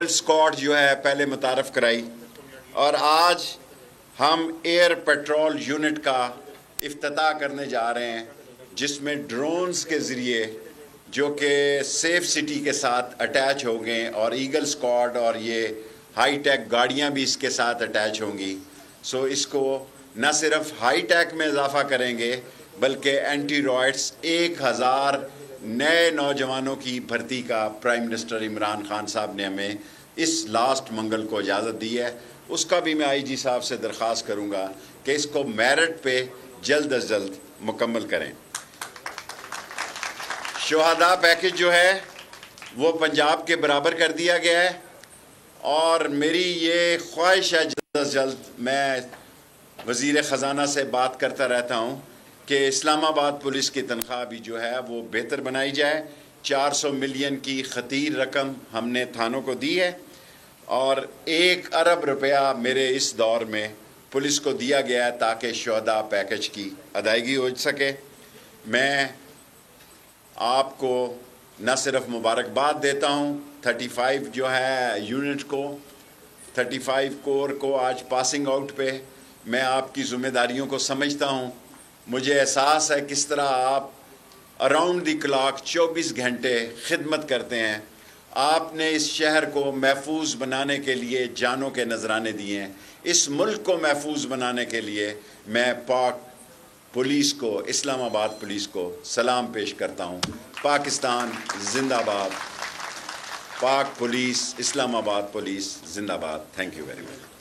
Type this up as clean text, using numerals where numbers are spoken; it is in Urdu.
اسکواڈ جو ہے پہلے متعارف کرائی، اور آج ہم ایئر پیٹرول یونٹ کا افتتاح کرنے جا رہے ہیں، جس میں ڈرونز کے ذریعے جو کہ سیف سٹی کے ساتھ اٹیچ ہو گئے، اور ایگل اسکواڈ اور یہ ہائی ٹیک گاڑیاں بھی اس کے ساتھ اٹیچ ہوں گی۔ سو اس کو نہ صرف ہائی ٹیک میں اضافہ کریں گے بلکہ اینٹی رائٹس 1000 نئے نوجوانوں کی بھرتی کا پرائم منسٹر عمران خان صاحب نے ہمیں اس لاسٹ منگل کو اجازت دی ہے۔ اس کا بھی میں آئی جی صاحب سے درخواست کروں گا کہ اس کو میرٹ پہ جلد از جلد مکمل کریں۔ شہداء پیکج جو ہے وہ پنجاب کے برابر کر دیا گیا ہے، اور میری یہ خواہش ہے جلد از جلد، میں وزیر خزانہ سے بات کرتا رہتا ہوں کہ اسلام آباد پولیس کی تنخواہ بھی جو ہے وہ بہتر بنائی جائے۔ 400 ملین کی خطیر رقم ہم نے تھانوں کو دی ہے، اور 1 ارب روپیہ میرے اس دور میں پولیس کو دیا گیا ہے تاکہ شہداء پیکج کی ادائیگی ہو سکے۔ میں آپ کو نہ صرف مبارکباد دیتا ہوں 35 جو ہے یونٹ کو، 35 کور کو آج پاسنگ آؤٹ پہ، میں آپ کی ذمہ داریوں کو سمجھتا ہوں۔ مجھے احساس ہے کس طرح آپ اراؤنڈ دی کلاک 24 گھنٹے خدمت کرتے ہیں۔ آپ نے اس شہر کو محفوظ بنانے کے لیے جانوں کے نذرانے دیے ہیں۔ اس ملک کو محفوظ بنانے کے لیے میں پاک پولیس کو، اسلام آباد پولیس کو سلام پیش کرتا ہوں۔ پاکستان زندہ باد، پاک پولیس، اسلام آباد پولیس زندہ باد۔ Thank you very much.